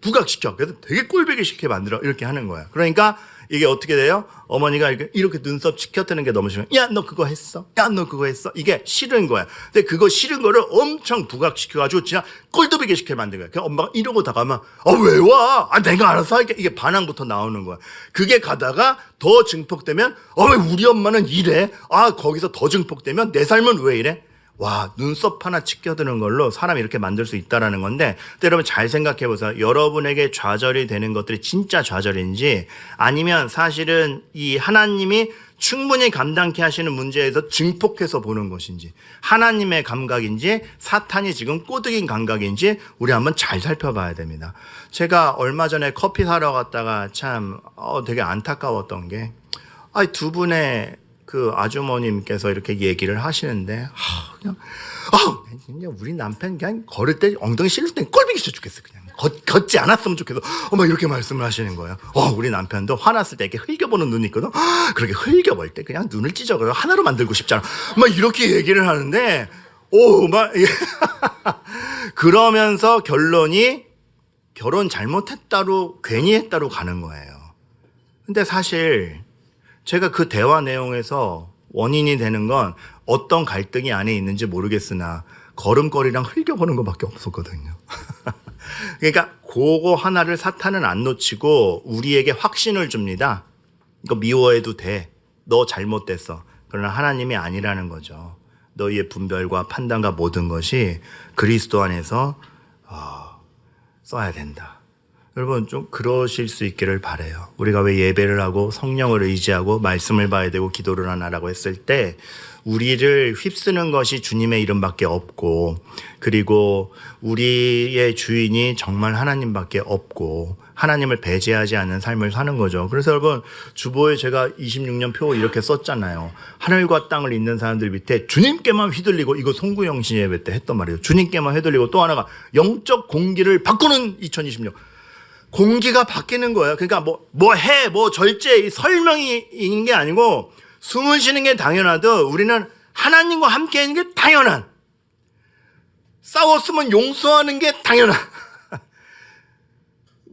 [SPEAKER 1] 부각시켜. 그래서 되게 꼴보기 싫게 만들어. 이렇게 하는 거야. 그러니까 이게 어떻게 돼요? 어머니가 이렇게 눈썹 치켜뜨는 게 너무 싫어. 야, 너 그거 했어? 야, 너 그거 했어? 이게 싫은 거야. 근데 그거 싫은 거를 엄청 부각시켜가지고 진짜 꼴도비게 시켜 만든 거야. 엄마가 이러고 다가면 왜 와? 내가 알아서 할게. 이게 반항부터 나오는 거야. 그게 가다가 더 증폭되면 왜 우리 엄마는 이래? 거기서 더 증폭되면 내 삶은 왜 이래? 와, 눈썹 하나 치켜드는 걸로 사람이 이렇게 만들 수 있다라는 건데, 여러분 잘 생각해 보세요. 여러분에게 좌절이 되는 것들이 진짜 좌절인지 아니면 사실은 이 하나님이 충분히 감당케 하시는 문제에서 증폭해서 보는 것인지, 하나님의 감각인지 사탄이 지금 꼬드긴 감각인지 우리 한번 잘 살펴봐야 됩니다. 제가 얼마 전에 커피 사러 갔다가 참 되게 안타까웠던 게 두 분의 그 아주머님께서 이렇게 얘기를 하시는데 그냥 우리 남편 그냥 걸을 때 엉덩이 실을 때 꼴보기 싫어 죽겠어. 그냥 걷지 않았으면 좋겠어. 막 이렇게 말씀을 하시는 거예요. 우리 남편도 화났을 때 이렇게 흘겨보는 눈이 있거든. 그렇게 흘겨볼 때 그냥 눈을 찢어서 하나로 만들고 싶잖아. 막 이렇게 얘기를 하는데 막 그러면서 결론이 결혼 잘못했다로 괜히 했다로 가는 거예요. 근데 사실 제가 그 대화 내용에서 원인이 되는 건 어떤 갈등이 안에 있는지 모르겠으나 걸음걸이랑 흘겨보는 것밖에 없었거든요. 그러니까 그거 하나를 사탄은 안 놓치고 우리에게 확신을 줍니다. 이거 미워해도 돼. 너 잘못됐어. 그러나 하나님이 아니라는 거죠. 너희의 분별과 판단과 모든 것이 그리스도 안에서 써야 된다. 여러분 좀 그러실 수 있기를 바라요. 우리가 왜 예배를 하고 성령을 의지하고 말씀을 봐야 되고 기도를 하나라고 했을 때 우리를 휩쓰는 것이 주님의 이름밖에 없고, 그리고 우리의 주인이 정말 하나님밖에 없고 하나님을 배제하지 않는 삶을 사는 거죠. 그래서 여러분 주보에 제가 26년 표 이렇게 썼잖아요. 하늘과 땅을 잇는 사람들 밑에 주님께만 휘둘리고, 이거 송구영 씨 예배 때 했던 말이에요. 주님께만 휘둘리고 또 하나가 영적 공기를 바꾸는 2026. 공기가 바뀌는 거예요. 그러니까 뭐 절제 설명이 있는 게 아니고 숨을 쉬는 게 당연하도 우리는 하나님과 함께 있는 게 당연한, 싸웠으면 용서하는 게 당연한,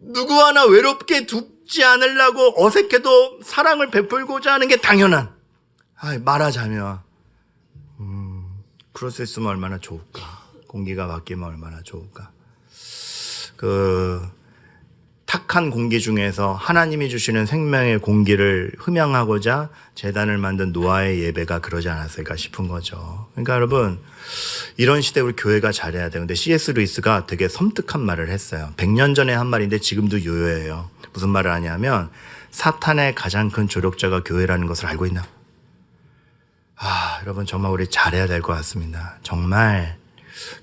[SPEAKER 1] 누구 하나 외롭게 두지 않으려고 어색해도 사랑을 베풀고자 하는 게 당연한. 말하자면 그럴 수 있으면 얼마나 좋을까. 공기가 바뀌면 얼마나 좋을까. 탁한 공기 중에서 하나님이 주시는 생명의 공기를 흠양하고자 제단을 만든 노아의 예배가 그러지 않았을까 싶은 거죠. 그러니까 여러분 이런 시대에 우리 교회가 잘해야 돼요. 근데 C.S. 루이스가 되게 섬뜩한 말을 했어요. 100년 전에 한 말인데 지금도 유효해요. 무슨 말을 하냐면 사탄의 가장 큰 조력자가 교회라는 것을 알고 있나? 여러분 정말 우리 잘해야 될 것 같습니다. 정말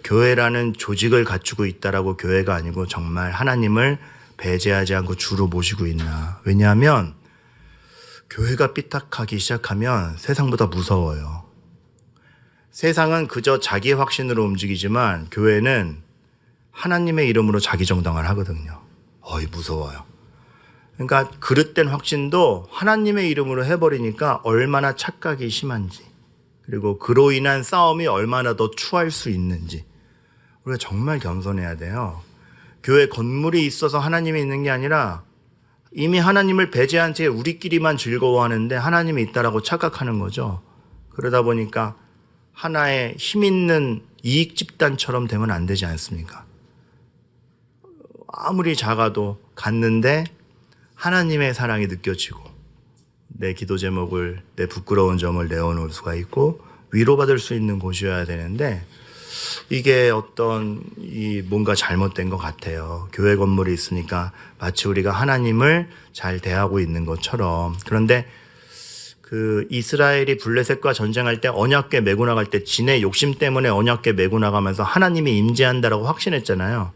[SPEAKER 1] 교회라는 조직을 갖추고 있다라고 교회가 아니고 정말 하나님을 배제하지 않고 주로 모시고 있나. 왜냐하면 교회가 삐딱하기 시작하면 세상보다 무서워요. 세상은 그저 자기 확신으로 움직이지만 교회는 하나님의 이름으로 자기 정당을 하거든요. 무서워요. 그러니까 그릇된 확신도 하나님의 이름으로 해버리니까 얼마나 착각이 심한지, 그리고 그로 인한 싸움이 얼마나 더 추할 수 있는지 우리가 정말 겸손해야 돼요. 교회 건물이 있어서 하나님이 있는 게 아니라 이미 하나님을 배제한 채 우리끼리만 즐거워하는데 하나님이 있다라고 착각하는 거죠. 그러다 보니까 하나의 힘 있는 이익 집단처럼 되면 안 되지 않습니까? 아무리 작아도 갔는데 하나님의 사랑이 느껴지고 내 기도 제목을, 내 부끄러운 점을 내어놓을 수가 있고 위로받을 수 있는 곳이어야 되는데 이게 뭔가 잘못된 것 같아요. 교회 건물이 있으니까 마치 우리가 하나님을 잘 대하고 있는 것처럼. 그런데 그 이스라엘이 블레셋과 전쟁할 때 언약궤 메고 나갈 때 진의 욕심 때문에 언약궤 메고 나가면서 하나님이 임재한다라고 확신했잖아요.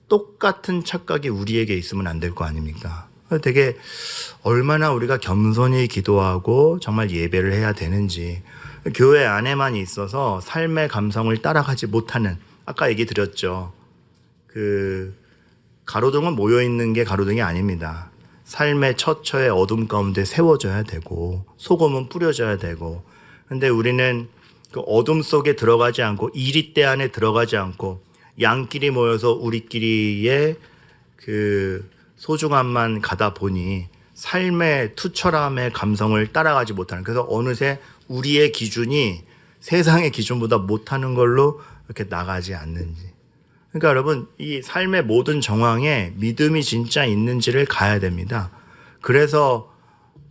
[SPEAKER 1] 똑같은 착각이 우리에게 있으면 안 될 거 아닙니까? 되게 얼마나 우리가 겸손히 기도하고 정말 예배를 해야 되는지, 교회 안에만 있어서 삶의 감성을 따라가지 못하는, 아까 얘기 드렸죠. 그 가로등은 모여있는 게 가로등이 아닙니다. 삶의 처처의 어둠 가운데 세워져야 되고 소금은 뿌려져야 되고, 근데 우리는 그 어둠 속에 들어가지 않고 이리대 안에 들어가지 않고 양끼리 모여서 우리끼리의 그 소중함만 가다 보니 삶의 투철함의 감성을 따라가지 못하는, 그래서 어느새 우리의 기준이 세상의 기준보다 못하는 걸로 이렇게 나가지 않는지. 그러니까 여러분, 이 삶의 모든 정황에 믿음이 진짜 있는지를 가야 됩니다. 그래서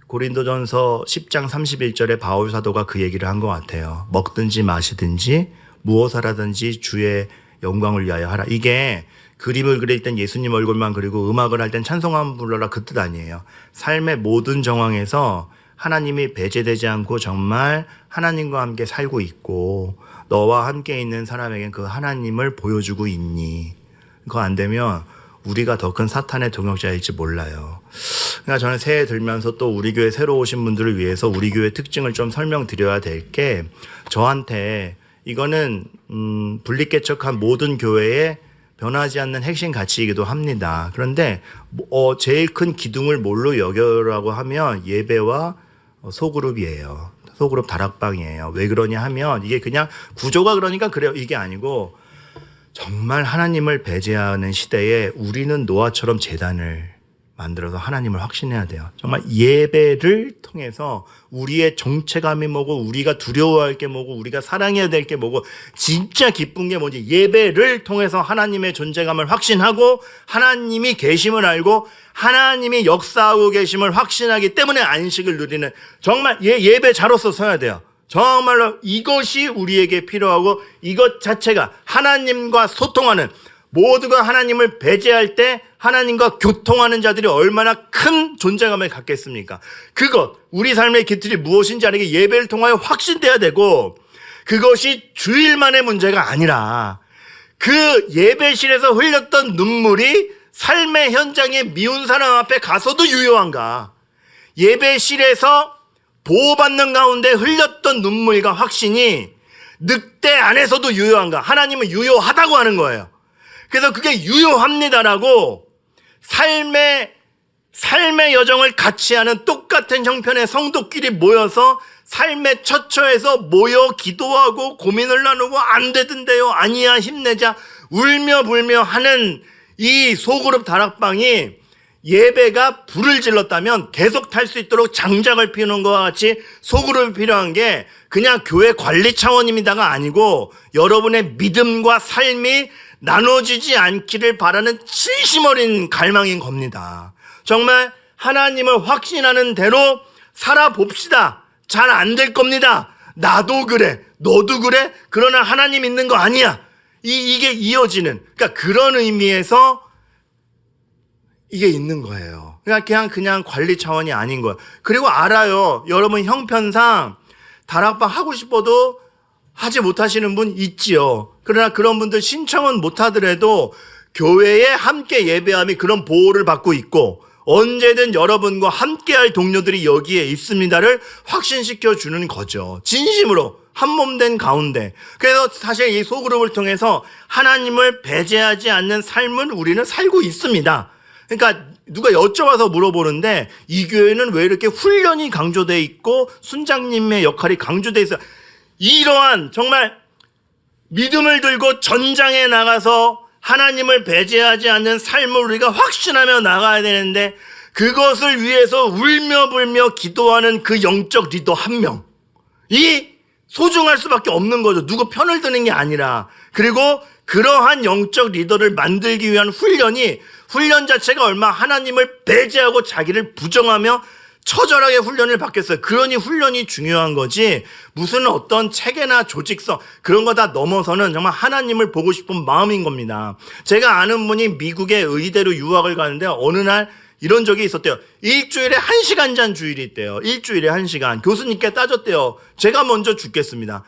[SPEAKER 1] 고린도전서 10장 31절에 바울 사도가 그 얘기를 한 것 같아요. 먹든지 마시든지 무엇을 하든지 주의 영광을 위하여 하라. 이게 그림을 그릴 땐 예수님 얼굴만 그리고 음악을 할 땐 찬송함 불러라 그 뜻 아니에요. 삶의 모든 정황에서 하나님이 배제되지 않고 정말 하나님과 함께 살고 있고 너와 함께 있는 사람에겐 그 하나님을 보여주고 있니? 그거 안 되면 우리가 더 큰 사탄의 동역자일지 몰라요. 그러니까 저는 새해 들면서 또 우리 교회 새로 오신 분들을 위해서 우리 교회 특징을 좀 설명드려야 될 게, 저한테 이거는 분리개척한 모든 교회에 변하지 않는 핵심 가치이기도 합니다. 그런데 제일 큰 기둥을 뭘로 여겨라고 하면 예배와 소그룹이에요. 소그룹 다락방이에요. 왜 그러냐 하면 이게 그냥 구조가 그러니까 그래요. 이게 아니고 정말 하나님을 배제하는 시대에 우리는 노아처럼 제단을 만들어서 하나님을 확신해야 돼요. 정말 예배를 통해서 우리의 정체감이 뭐고, 우리가 두려워할 게 뭐고, 우리가 사랑해야 될 게 뭐고, 진짜 기쁜 게 뭔지 예배를 통해서 하나님의 존재감을 확신하고 하나님이 계심을 알고 하나님이 역사하고 계심을 확신하기 때문에 안식을 누리는, 정말 예배자로서 서야 돼요. 정말로 이것이 우리에게 필요하고, 이것 자체가 하나님과 소통하는, 모두가 하나님을 배제할 때 하나님과 교통하는 자들이 얼마나 큰 존재감을 갖겠습니까? 그것, 우리 삶의 기틀이 무엇인지 아는 게 예배를 통하여 확신돼야 되고, 그것이 주일만의 문제가 아니라 그 예배실에서 흘렸던 눈물이 삶의 현장에 미운 사람 앞에 가서도 유효한가? 예배실에서 보호받는 가운데 흘렸던 눈물과 확신이 늑대 안에서도 유효한가? 하나님은 유효하다고 하는 거예요. 그래서 그게 유효합니다라고 삶의 여정을 같이 하는 똑같은 형편의 성도끼리 모여서 삶의 처처에서 모여 기도하고 고민을 나누고 안 되던데요, 아니야, 힘내자, 울며 불며 하는 이 소그룹 다락방이 예배가 불을 질렀다면 계속 탈 수 있도록 장작을 피우는 것과 같이 소그룹이 필요한 게 그냥 교회 관리 차원입니다가 아니고 여러분의 믿음과 삶이 나눠지지 않기를 바라는 진심 어린 갈망인 겁니다. 정말 하나님을 확신하는 대로 살아봅시다. 잘 안 될 겁니다. 나도 그래, 너도 그래. 그러나 하나님 있는 거 아니야. 이게 이어지는, 그러니까 그런 의미에서 이게 있는 거예요. 그냥 관리 차원이 아닌 거예요. 그리고 알아요. 여러분 형편상 다락방 하고 싶어도 하지 못하시는 분 있지요. 그러나 그런 분들 신청은 못하더라도 교회에 함께 예배함이 그런 보호를 받고 있고, 언제든 여러분과 함께할 동료들이 여기에 있습니다를 확신시켜 주는 거죠. 진심으로 한몸된 가운데. 그래서 사실 이 소그룹을 통해서 하나님을 배제하지 않는 삶은 우리는 살고 있습니다. 그러니까 누가 여쭤봐서 물어보는데 이 교회는 왜 이렇게 훈련이 강조돼 있고 순장님의 역할이 강조돼 있어? 이러한 정말 믿음을 들고 전장에 나가서 하나님을 배제하지 않는 삶을 우리가 확신하며 나가야 되는데, 그것을 위해서 울며 불며 기도하는 그 영적 리더 한 명이 소중할 수밖에 없는 거죠. 누구 편을 드는 게 아니라. 그리고 그러한 영적 리더를 만들기 위한 훈련 자체가 얼마 하나님을 배제하고 자기를 부정하며 처절하게 훈련을 받겠어요. 그러니 훈련이 중요한 거지, 무슨 어떤 체계나 조직성 그런 거 다 넘어서는 정말 하나님을 보고 싶은 마음인 겁니다. 제가 아는 분이 미국에 의대로 유학을 가는데 어느 날 이런 적이 있었대요. 일주일에 1시간 잔 주일이 있대요. 일주일에 1시간. 교수님께 따졌대요. 제가 먼저 죽겠습니다.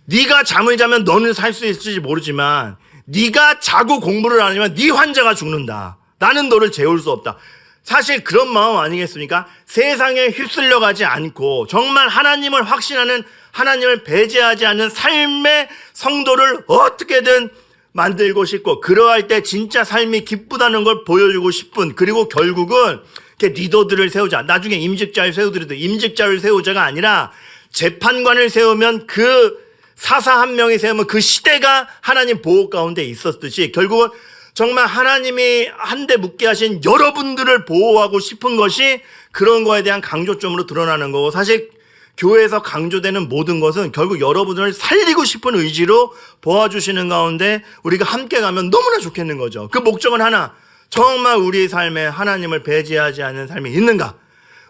[SPEAKER 1] 네가 잠을 자면 너는 살 수 있을지 모르지만 네가 자고 공부를 안 하면 네 환자가 죽는다. 나는 너를 재울 수 없다. 사실 그런 마음 아니겠습니까? 세상에 휩쓸려 가지 않고 정말 하나님을 확신하는, 하나님을 배제하지 않는 삶의 성도를 어떻게든 만들고 싶고, 그러할 때 진짜 삶이 기쁘다는 걸 보여주고 싶은, 그리고 결국은 이렇게 리더들을 세우자. 나중에 임직자를 세우더라도 임직자를 세우자가 아니라 재판관을 세우면 그 사사 한 명이 세우면 그 시대가 하나님 보호 가운데 있었듯이 결국은 정말 하나님이 한데 묻게 하신 여러분들을 보호하고 싶은 것이 그런 거에 대한 강조점으로 드러나는 거고, 사실 교회에서 강조되는 모든 것은 결국 여러분을 살리고 싶은 의지로 보아주시는 가운데 우리가 함께 가면 너무나 좋겠는 거죠. 그 목적은 하나, 정말 우리 삶에 하나님을 배제하지 않는 삶이 있는가?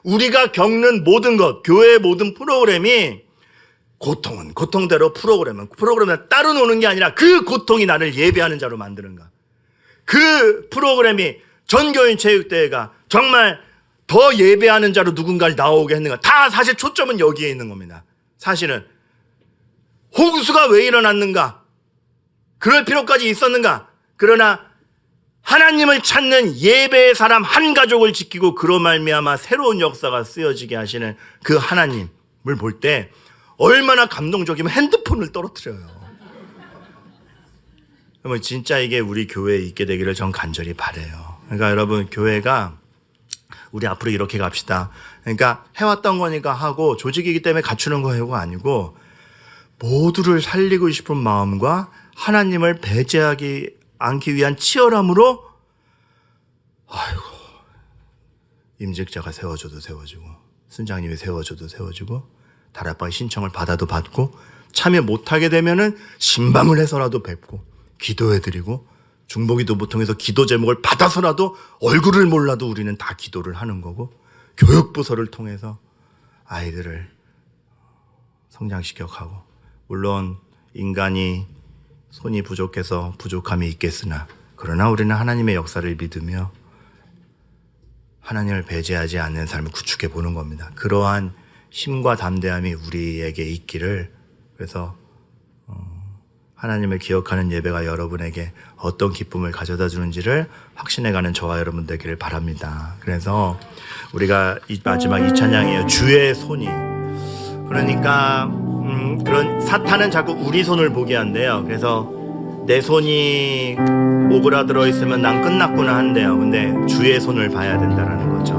[SPEAKER 1] 우리가 겪는 모든 것, 교회의 모든 프로그램이 고통은 고통대로, 프로그램에 따로 노는 게 아니라 그 고통이 나를 예배하는 자로 만드는가? 그 프로그램이 전교인 체육대회가 정말 더 예배하는 자로 누군가를 나오게 했는가? 다 사실 초점은 여기에 있는 겁니다. 사실은 홍수가 왜 일어났는가? 그럴 필요까지 있었는가? 그러나 하나님을 찾는 예배의 사람 한 가족을 지키고 그로 말미암아 새로운 역사가 쓰여지게 하시는 그 하나님을 볼 때 얼마나 감동적이면 핸드폰을 떨어뜨려요. 그러면 진짜 이게 우리 교회에 있게 되기를 전 간절히 바라요. 그러니까 여러분, 교회가 우리 앞으로 이렇게 갑시다. 그러니까 해왔던 거니까 하고 조직이기 때문에 갖추는 거가 아니고, 모두를 살리고 싶은 마음과 하나님을 배제하기 않기 위한 치열함으로, 아이고, 임직자가 세워줘도 세워지고, 순장님이 세워줘도 세워지고, 다락방의 신청을 받아도 받고, 참여 못하게 되면은 신방을 해서라도 뵙고, 기도해드리고, 중보기도 통해서 기도 제목을 받아서라도 얼굴을 몰라도 우리는 다 기도를 하는 거고, 교육부서를 통해서 아이들을 성장시켜 가고, 물론 인간이 손이 부족해서 부족함이 있겠으나 그러나 우리는 하나님의 역사를 믿으며 하나님을 배제하지 않는 삶을 구축해 보는 겁니다. 그러한 힘과 담대함이 우리에게 있기를, 그래서 하나님을 기억하는 예배가 여러분에게 어떤 기쁨을 가져다 주는지를 확신해가는 저와 여러분 되기를 바랍니다. 그래서 우리가 이 마지막 이 찬양이에요. 주의 손이. 그러니까 그런 사탄은 자꾸 우리 손을 보게 한대요. 그래서 내 손이 오그라들어 있으면 난 끝났구나 한대요. 근데 주의 손을 봐야 된다는 거죠.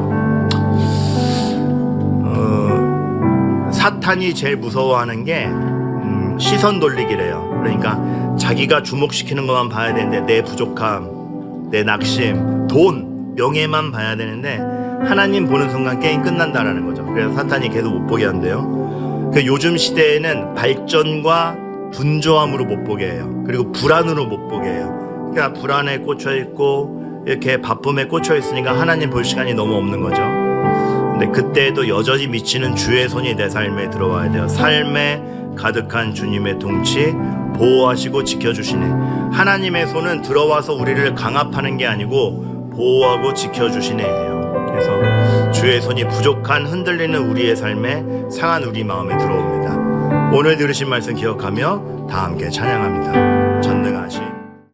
[SPEAKER 1] 사탄이 제일 무서워하는 게 시선 돌리기래요. 그러니까 자기가 주목시키는 것만 봐야 되는데, 내 부족함, 내 낙심, 돈, 명예만 봐야 되는데 하나님 보는 순간 게임 끝난다라는 거죠. 그래서 사탄이 계속 못 보게 한대요. 요즘 시대에는 발전과 분조함으로 못 보게 해요. 그리고 불안으로 못 보게 해요. 그러니까 불안에 꽂혀 있고 이렇게 바쁨에 꽂혀 있으니까 하나님 볼 시간이 너무 없는 거죠. 근데 그때에도 여전히 미치는 주의 손이 내 삶에 들어와야 돼요. 삶에 가득한 주님의 통치 보호하시고 지켜주시네. 하나님의 손은 들어와서 우리를 강압하는 게 아니고 보호하고 지켜주시네예요. 그래서 주의 손이 부족한 흔들리는 우리의 삶에 상한 우리 마음에 들어옵니다. 오늘 들으신 말씀 기억하며 다 함께 찬양합니다. 전능하신